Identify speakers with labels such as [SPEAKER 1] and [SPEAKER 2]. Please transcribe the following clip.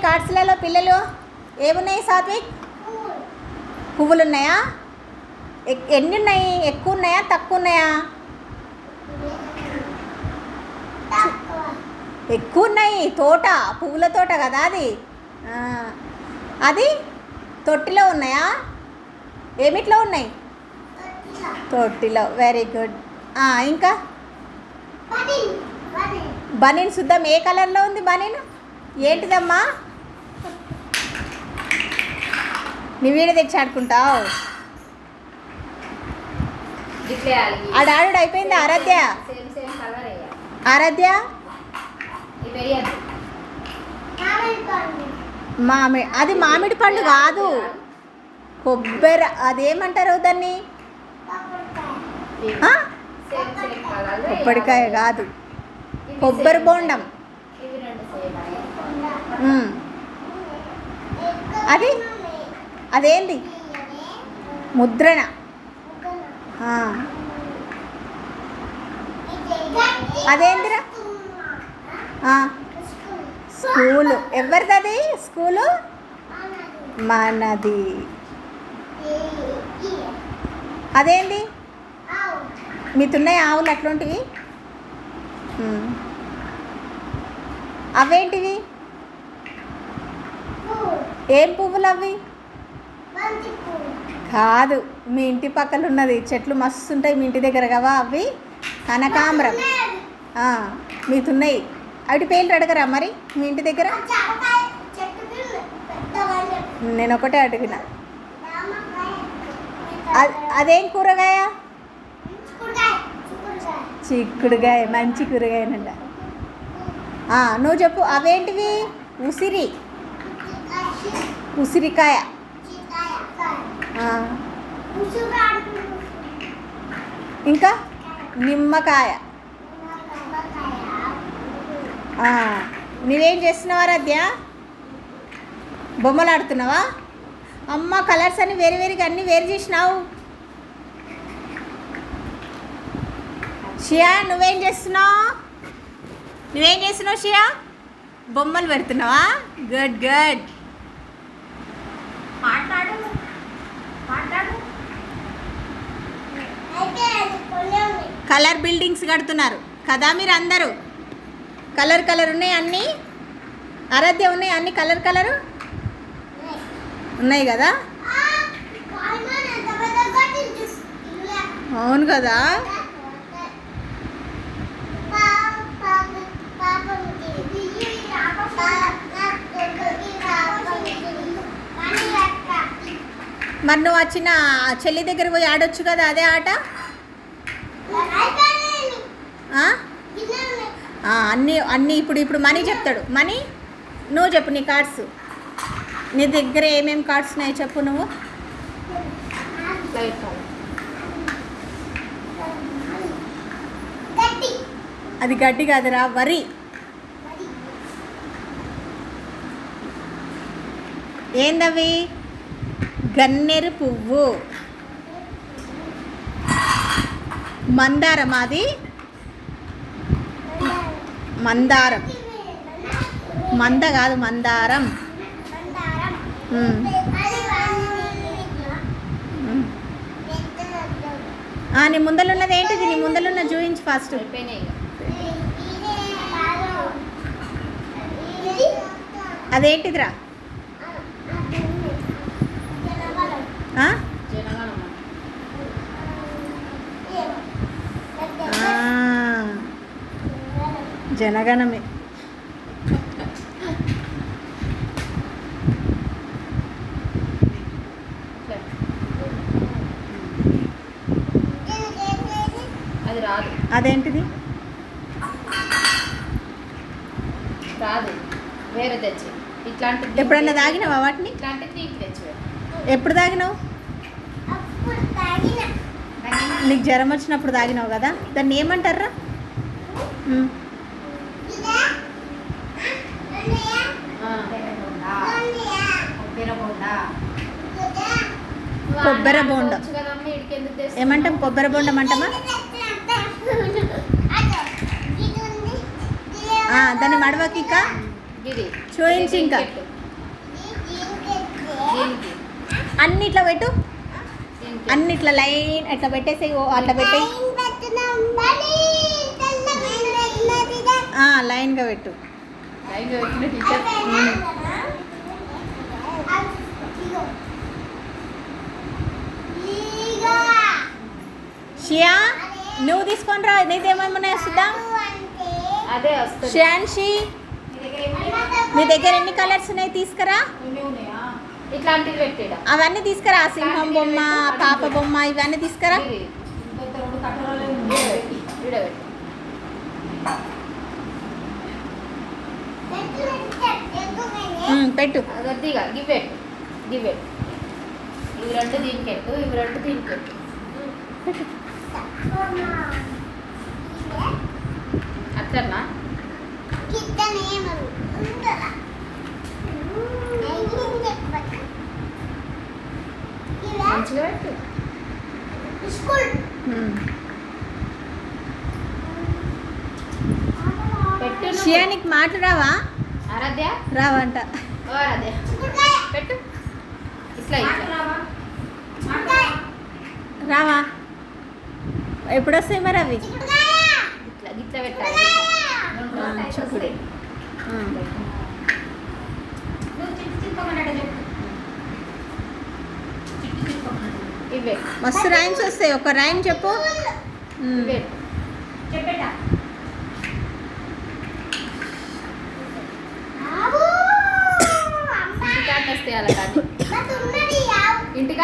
[SPEAKER 1] కార్డ్స్లలో పిల్లలు ఏమున్నాయి సాత్విక్? పువ్వులు ఉన్నాయా? ఎన్ని ఉన్నాయి? ఎక్కువ ఉన్నాయా తక్కువ ఉన్నాయా? ఎక్కువ ఉన్నాయి. తోట, పువ్వుల తోట కదా అది. అది తొట్టిలో ఉన్నాయా? ఏమిట్లో ఉన్నాయి? తొట్టిలో. Very good. ఇంకా బనీన్ చూద్దాం. ఏ కలర్లో ఉంది బనీన్? ఏంటిదమ్మా? నీ వీడియో తెచ్చి ఆడుకుంటావు. ఆడాడు అయిపోయింది. ఆరాధ్య ఆరాధ్య అది మామిడి పండు కాదు, కొబ్బరి. అదేమంటారు దాన్ని? కొబ్బరికాయ కాదు, కొబ్బరి బోండం. అది అదేంటి? ముద్రణ. అదేంటిరా? స్కూలు. ఎవరిది అది స్కూలు? మనది. అదేంటి? మీతున్నాయి ఆవులు అట్లాంటివి? అవేంటివి? ఏం పువ్వులు అవి? కాదు, మీ ఇంటి పక్కన ఉన్నది. చెట్లు మస్తు ఉంటాయి మీ ఇంటి దగ్గర కదా అవి. కనకాంబరం. మీతున్నాయి. అవి పేర్లు అడగరా మరి మీ ఇంటి దగ్గర? నేను ఒకటే అడిగిన. అదేం కూరగాయ? చిక్కుడుగాయ. మంచి కూరగాయనంట. నువ్వు చెప్పు. అవేంటివి? ఉసిరి. ఉసిరికాయ. ఇంకా నిమ్మకాయ. నువ్వేం చేస్తున్నావా రాధ్య? బొమ్మలు ఆడుతున్నావా? అమ్మ, కలర్స్ అన్ని వేరు వేరుగా అన్నీ వేరు చేసినావు. షియా నువ్వేం చేస్తున్నావు? షియా? బొమ్మలు పెడుతున్నావా? Good good. కలర్ బిల్డింగ్స్ కడుతున్నారు కదా మీరు అందరూ. కలర్ కలర్ ఉన్నాయి అన్నీ. ఆరాధ్య ఉన్నాయి అన్ని కలర్ కలరు ఉన్నాయి కదా? అవును కదా. మరి నువ్వు వచ్చిన చెల్లి దగ్గర పోయి ఆడొచ్చు కదా అదే ఆట. అన్నీ ఇప్పుడు మనీ చెప్తాడు. మనీ నువ్వు చెప్పు. నీ కార్డ్స్, నీ దగ్గర ఏమేమి కార్డ్స్ ఉన్నాయో చెప్పు నువ్వు. అది గడ్డి కాదురా, వరి. ఏందవి? గన్నేరు పువ్వు. మందారం. అది మందారం. మంద కాదు, మందారం. నీ ముందలున్నది ఏంటిది? నీ ముందలున్న చూపించు ఫస్ట్. అదేంటిదిరా? జనగణమే. అదేంటిది?
[SPEAKER 2] రాదు, వేరే తెచ్చి. ఇట్లాంటి
[SPEAKER 1] ఎప్పుడన్నా తాగినావా వాటిని? ఎప్పుడు తాగినావు? నీకు జ్వరం వచ్చినప్పుడు తాగినావు కదా. దాన్ని ఏమంటారా? కొబ్బరి బోండం ఏమంటాం? కొబ్బరి బోండం అంటామా? దాన్ని మడవకి ఇంకా చూయించి ఇంకా
[SPEAKER 2] దీనికి
[SPEAKER 1] అన్ని ఇట్లా పెట్టు,
[SPEAKER 2] దీనికి
[SPEAKER 1] అన్ని ఇట్లా లైన్ ఇట్లా పెట్టేసి అట్లా పెట్టేయి. లైన్గా పెట్టు.
[SPEAKER 2] లైన్గా పెట్టిన టీచర్.
[SPEAKER 1] షియా నువ్వు తీసుకొని రా, నీదేమేమన్నా చూద్దాం.
[SPEAKER 2] అదే వస్తుంది.
[SPEAKER 1] షియాన్షి నీ దగ్గర ఎన్ని కలర్స్ ఉన్నాయి తీసుకురా.
[SPEAKER 2] ఇట్లాంటివి పెట్టేడా
[SPEAKER 1] అవన్నీ తీసుకురా, సింహం బొమ్మ, పాప బొమ్మ, ఇవన్నీ తీసుకురా. పెట్టు.
[SPEAKER 2] కొద్దిగా గివ్ పెట్టు, గివ్ పెట్టు. ఇవి రెండు దీనికి పెట్టు, ఇవి రెండు దీనికి పెట్టు. అట్లనా మంచిగా పెట్టు. పెట్టు నువ్వు.
[SPEAKER 1] షియా నీకు మాటలు రావా?
[SPEAKER 2] ఆరాధ్య
[SPEAKER 1] రావంట.
[SPEAKER 2] ఓ ఆరాధ్య పెట్టు. ఇట్లా ఇట్లా
[SPEAKER 1] రావా? ఎప్పుడు వస్తాయి మరి అవి?
[SPEAKER 2] ఇట్లా ఇట్లా పెట్టాలి.
[SPEAKER 1] చిక్కుడు.
[SPEAKER 2] ఇవే
[SPEAKER 1] మస్తు రైమ్స్ వస్తాయి. ఒక రైమ్ చెప్పు.
[SPEAKER 2] ఇవే ఇంటికాడ వస్తాయి అలా కానీ ఇంటికాడ